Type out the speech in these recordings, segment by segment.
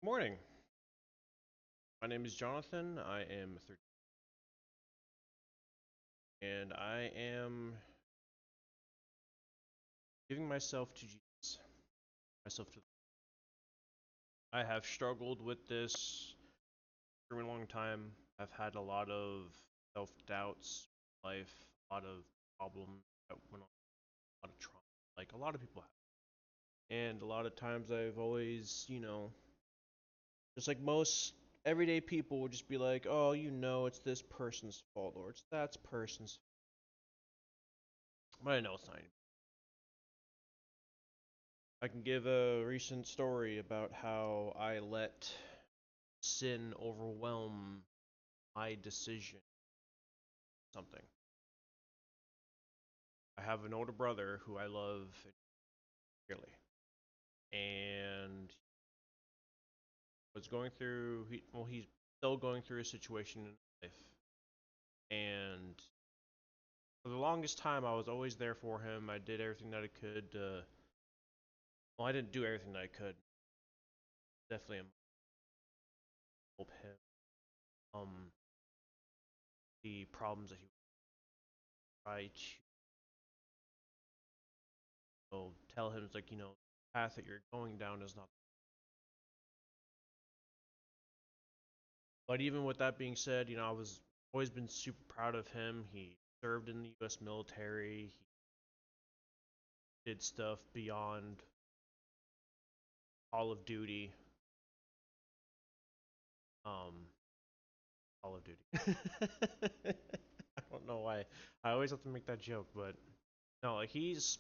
Morning. My name is Jonathan. I am 30, and I am giving myself to Jesus. Myself to. I have struggled with this for a long time. I've had a lot of self doubts in life, a lot of problems that went on, a lot of trauma, like a lot of people have. And a lot of times I've always, just like most everyday people would just be like, oh, it's this person's fault, or it's that person's fault. But I know it's not. I can give a recent story about how I let sin overwhelm my decision. Something. I have an older brother who I love dearly, and was going through. He's still going through a situation in life, and for the longest time, I was always there for him. I did everything that I could. Well, I didn't do everything that I could. Definitely help him. Um, the problems that he tried to tell him, it's like, the path that you're going down is not. But even with that being said, I was always been super proud of him. He served in the U.S. military. He did stuff beyond Call of Duty. Um, Call of Duty. I don't know why. I always have to make that joke, but no, like he's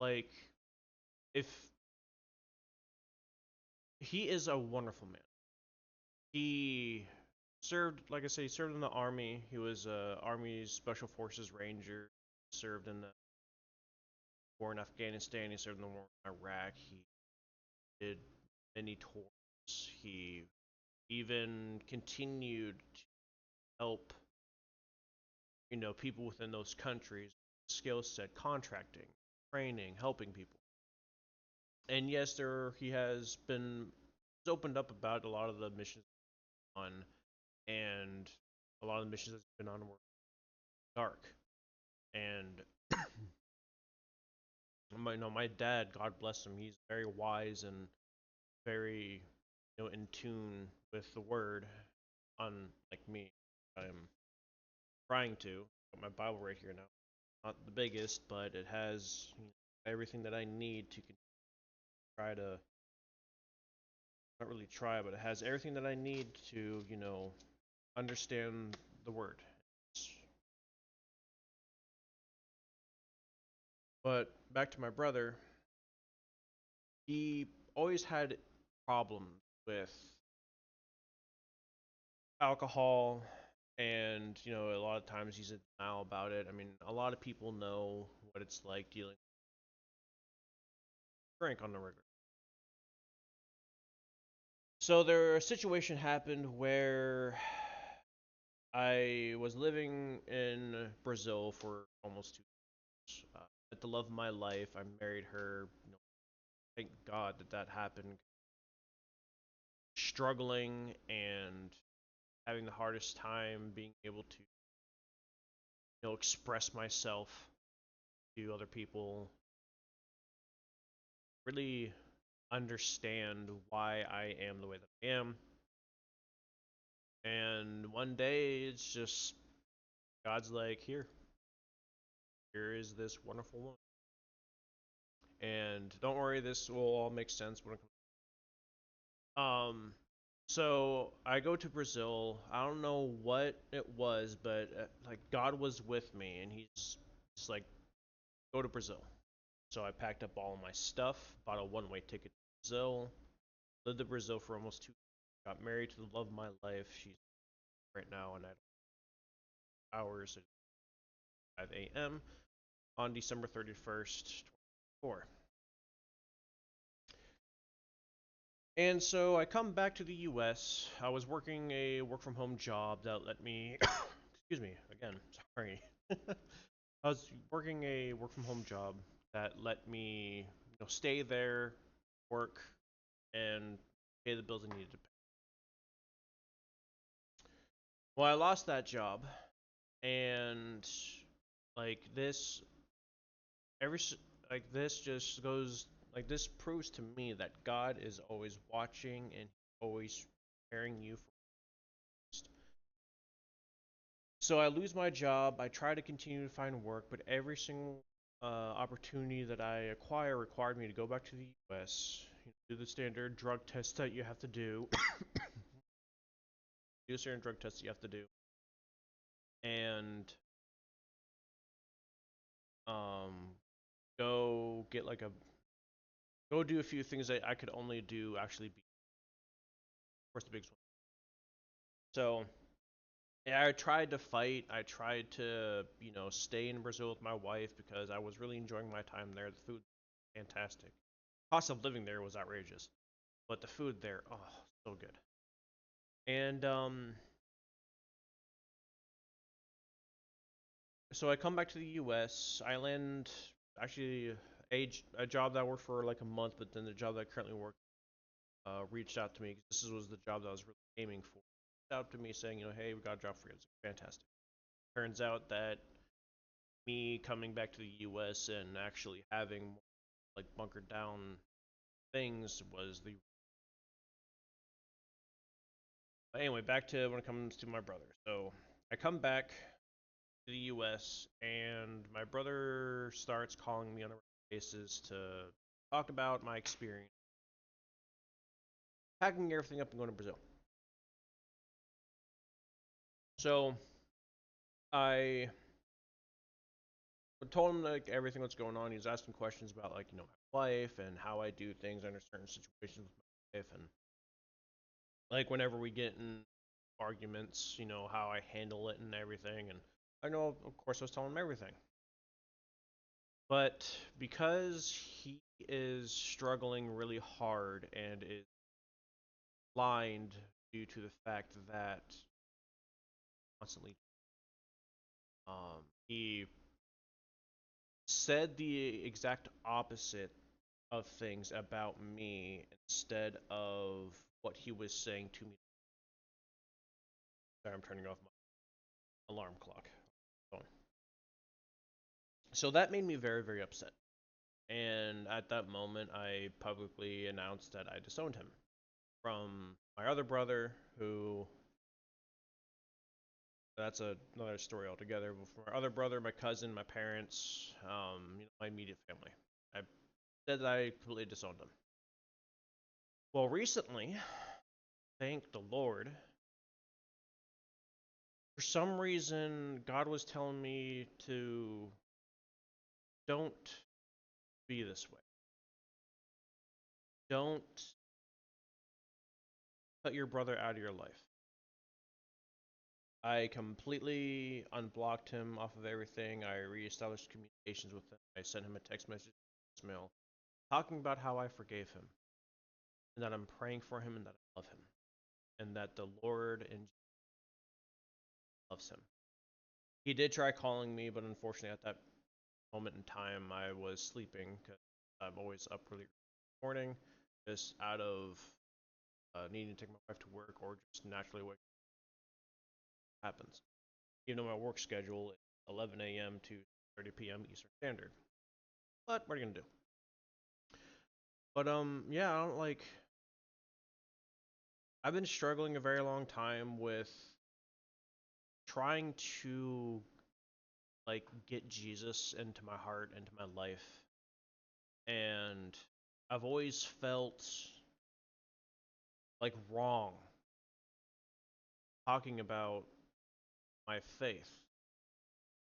like, if he is a wonderful man. He served, like I say, he served in the army. He was Army Special Forces Ranger. Served in the war in Afghanistan. He served in the war in Iraq. He did many tours. He even continued to help, people within those countries, skill set, contracting, training, helping people. And yes, he has been opened up about a lot of the missions on, and a lot of the missions that he's been on were dark. And my dad, God bless him, he's very wise and very, in tune with the word, unlike me. I'm trying to. Got my Bible right here now. Not the biggest, but it has everything that I need to try to, not really try, but it has everything that I need to, understand the word. But back to my brother, he always had problems with alcohol, and a lot of times he's in denial about it. I mean, a lot of people know what it's like dealing with drink on the regular. So there a situation happened where I was living in Brazil for almost 2 years. Met the love of my life. I married her. Thank God that happened. Struggling and having the hardest time being able to, express myself to other people. Really understand why I am the way that I am. And one day it's just God's like, here is this wonderful woman. And don't worry, this will all make sense when it comes. So I go to Brazil. I don't know what it was, but like God was with me, and He's just like, go to Brazil. So I packed up all of my stuff, bought a one-way ticket to Brazil, lived in Brazil for almost 2 years, got married to the love of my life. She's right now, and at hours at 5 a.m. on December 31st, 2024. And so I come back to the US. I was working a work from home job that let me, excuse me, again, sorry. I was working a work from home job that let me, stay there, work, and pay the bills I needed to pay. Well, I lost that job, and like this, every like this just goes like this proves to me that God is always watching and always preparing you for. So I lose my job. I try to continue to find work, but every single opportunity that I acquire required me to go back to the U.S., do the standard drug test that you have to do, do the standard drug test you have to do, and um, go get like a go do a few things that I could only do actually be, of course, the biggest one. So yeah, I tried to fight. I tried to, stay in Brazil with my wife because I was really enjoying my time there. The food, fantastic. Cost of living there was outrageous, but the food there, oh, so good. And so I come back to the U.S. I land actually a job that I worked for like a month, but then the job that I currently work reached out to me because this was the job that I was really aiming for. Reached out to me saying, hey, we got a job for you. It's fantastic. Turns out that me coming back to the U.S. and actually having like bunkered down things was the. But anyway, back to when it comes to my brother. So I come back to the U.S. and my brother starts calling me on a regular basis to talk about my experience, packing everything up and going to Brazil. So I told him like everything that's going on. He was asking questions about like my life and how I do things under certain situations with my wife, and like whenever we get in arguments, how I handle it and everything. And I know, of course, I was telling him everything. But because he is struggling really hard and is blind due to the fact that constantly he said the exact opposite of things about me instead of what he was saying to me. Sorry, I'm turning off my alarm clock. So that made me very, very upset. And at that moment, I publicly announced that I disowned him from my other brother, who that's another story altogether. But for my other brother, my cousin, my parents, my immediate family, I said that I completely disowned them. Well, recently, thank the Lord, for some reason, God was telling me to don't be this way. Don't cut your brother out of your life. I completely unblocked him off of everything. I reestablished communications with him. I sent him a text message, mail, talking about how I forgave him, and that I'm praying for him, and that I love him, and that the Lord and loves him. He did try calling me, but unfortunately, at that moment in time, I was sleeping because I'm always up really early in the morning, just out of needing to take my wife to work or just naturally wake up. Happens. Even though my work schedule is 11 a.m. to 30 p.m. Eastern Standard. But what are you gonna do? But yeah, I don't like. I've been struggling a very long time with trying to like get Jesus into my heart, into my life, and I've always felt like wrong talking about my faith.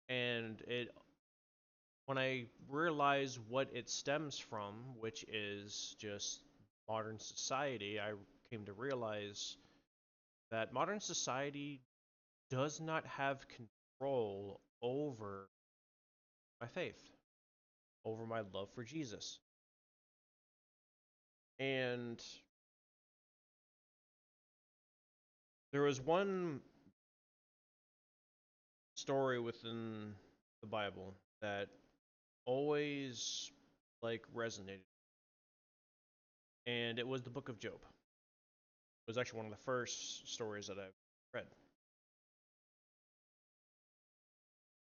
And it when I realize what it stems from, which is just modern society, I came to realize that modern society does not have control over my faith, over my love for Jesus. And there was one story within the Bible that always like resonated, and it was the book of Job. was actually one of the first stories that I've read.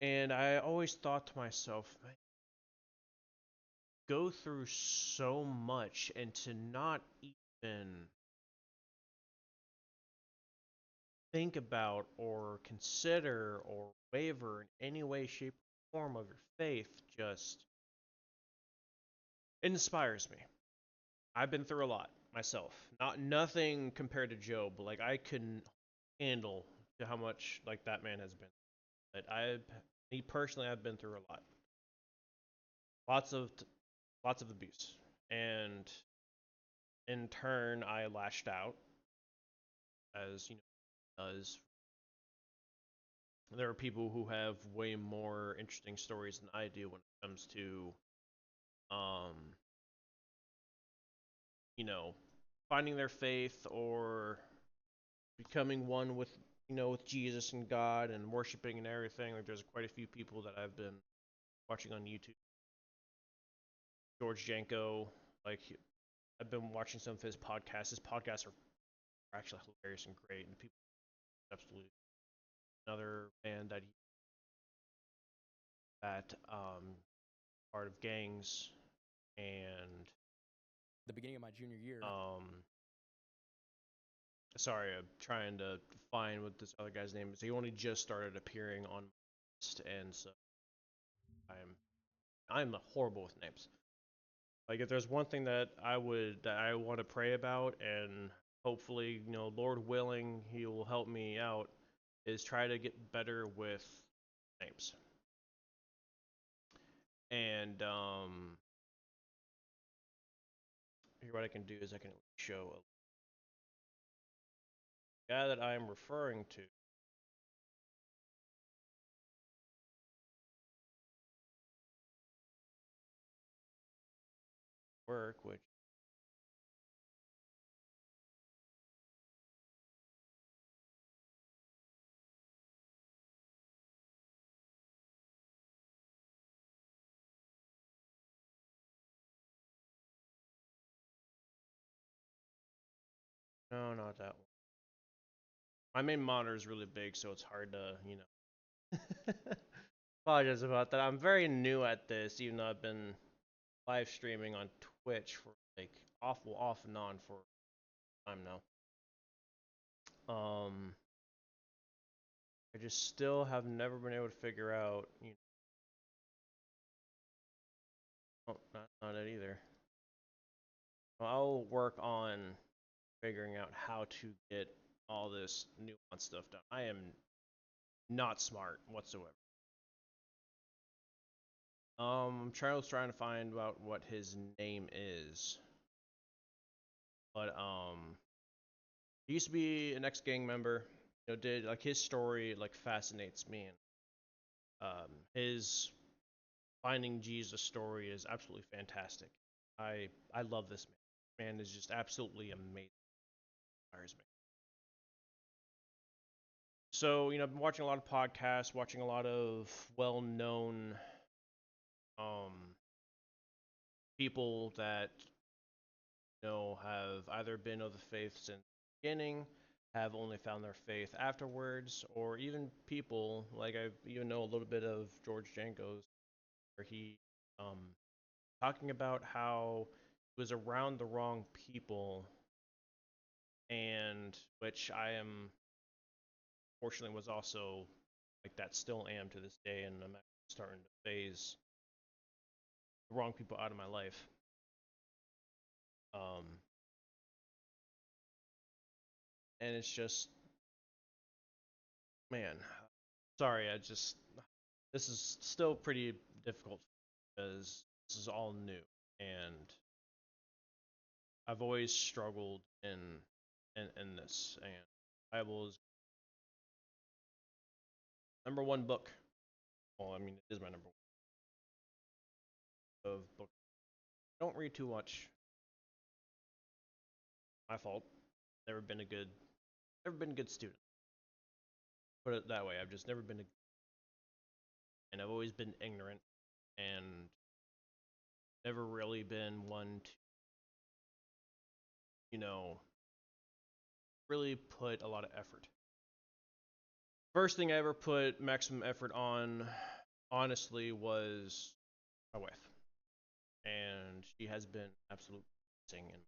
And I always thought to myself, man, go through so much and to not even think about or consider or waver in any way, shape, or form of your faith just inspires me. I've been through a lot myself. Nothing compared to Job, but like I couldn't handle to how much like that man has been. But me personally, I've been through a lot, lots of lots of abuse, and in turn, I lashed out, as you know, does. There are people who have way more interesting stories than I do when it comes to, um, you know, finding their faith or becoming one with, with Jesus and God and worshiping and everything. Like, there's quite a few people that I've been watching on YouTube. George Janko, like, I've been watching some of his podcasts. His podcasts are actually hilarious and great, and people absolutely another band that part of gangs and The beginning of my junior year. Sorry, I'm trying to find what this other guy's name is. He only just started appearing on my list, and so I'm horrible with names. Like, if there's one thing that I want to pray about, and hopefully, Lord willing, He will help me out, is try to get better with names. And here, what I can do is I can show a guy that I'm referring to. Work, which no, not that one. My main monitor is really big, so it's hard to. Apologize about that. I'm very new at this, even though I've been live streaming on Twitch for like off and on for time now. I just still have never been able to figure out, oh, not it either. I'll work on figuring out how to get all this nuanced stuff done. I am not smart whatsoever. I'm trying to find out what his name is, but he used to be an ex-gang member. Did like his story like fascinates me, and his finding Jesus story is absolutely fantastic. I love this man. Man is just absolutely amazing. Inspires me. So I've been watching a lot of podcasts, watching a lot of well-known um people that have either been of the faith since the beginning, have only found their faith afterwards, or even people like I even know a little bit of George Janko's, where he um talking about how he was around the wrong people, and which I am fortunately was also like that, still am to this day, and I'm actually starting to phase the wrong people out of my life. Um, and it's just, man, sorry, this is still pretty difficult because this is all new, and I've always struggled in this, and Bible is number one book. Well, I mean, it is my number one of book. I don't read too much. My fault. Never been a good student. Put it that way. I've just never been and I've always been ignorant and never really been one to, you know, really put a lot of effort. First thing I ever put maximum effort on, honestly, was my wife, and she has been absolutely amazing. And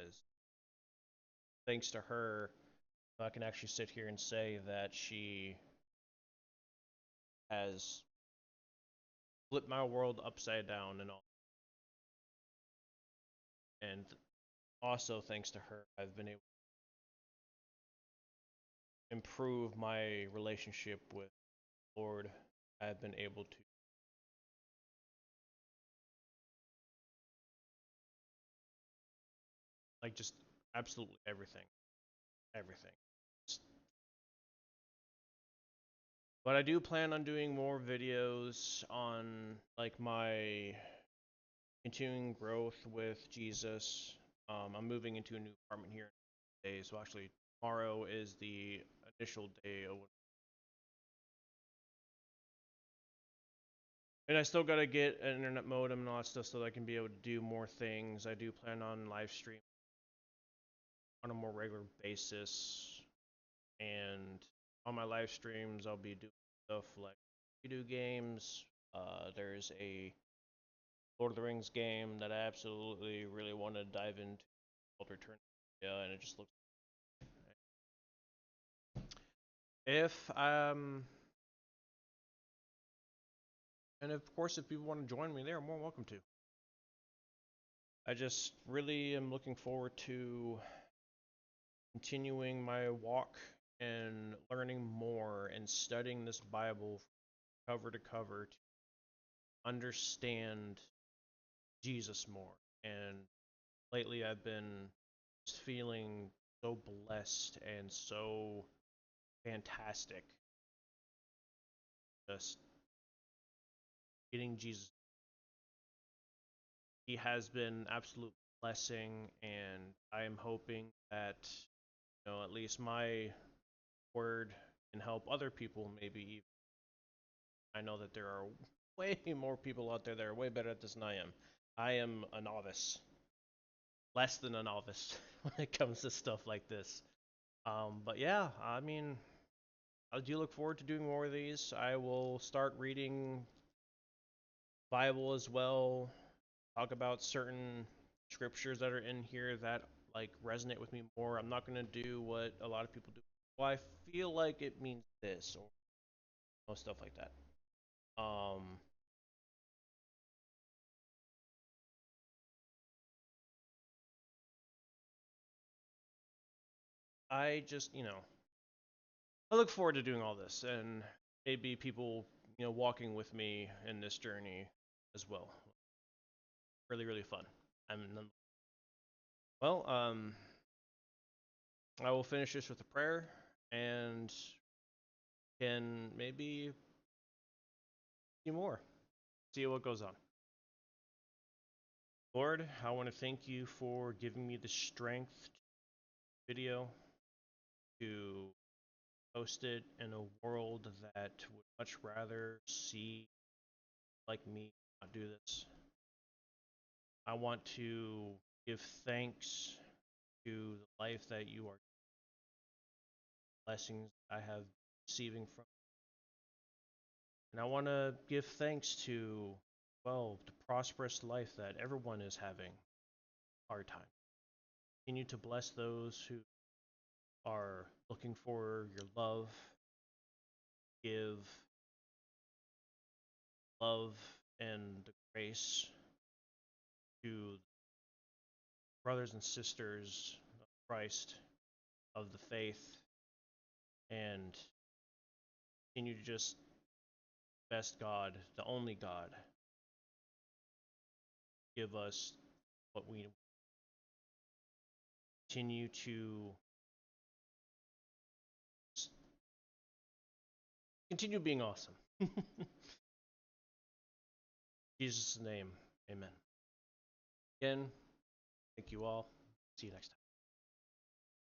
as thanks to her, I can actually sit here and say that she has flipped my world upside down and all. And also thanks to her, I've been able to improve my relationship with the Lord. I've been able to like just absolutely everything, everything. But I do plan on doing more videos on like my continuing growth with Jesus. I'm moving into a new apartment here in days. So actually, tomorrow is the initial day of. And I still gotta get an internet modem and all that stuff so that I can be able to do more things. I do plan on live stream on a more regular basis, and on my live streams, I'll be doing stuff like video games. There's a Lord of the Rings game that I absolutely really want to dive into called Return to India, and it just looks. If and of course, if people want to join me, they are more welcome to. I just really am looking forward to continuing my walk and learning more and studying this Bible cover to cover to understand Jesus more. And lately, I've been just feeling so blessed and so fantastic. Just getting Jesus. He has been absolute blessing, and I am hoping that at least my word can help other people. Maybe even I know that there are way more people out there that are way better at this than I am. I am a novice, less than a novice when it comes to stuff like this. But yeah, I mean, I do look forward to doing more of these. I will start reading Bible as well, talk about certain scriptures that are in here that like resonate with me more. I'm not going to do what a lot of people do. Well, I feel like it means this or stuff like that. I just, I look forward to doing all this and maybe people, walking with me in this journey as well. Really, really fun. I'm well, I will finish this with a prayer and can maybe see more, see what goes on. Lord, I want to thank you for giving me the strength video to post it in a world that would much rather see like me not do this. I want to give thanks to the life that you are blessings I have receiving from. And I want to give thanks to, well, the prosperous life that everyone is having a hard time. Continue to bless those who are looking for your love. Give love and the grace to brothers and sisters of Christ, of the faith, and continue to just best God, the only God, give us what we continue to continue being awesome. In Jesus' name, amen. Again, thank you all. See you next time.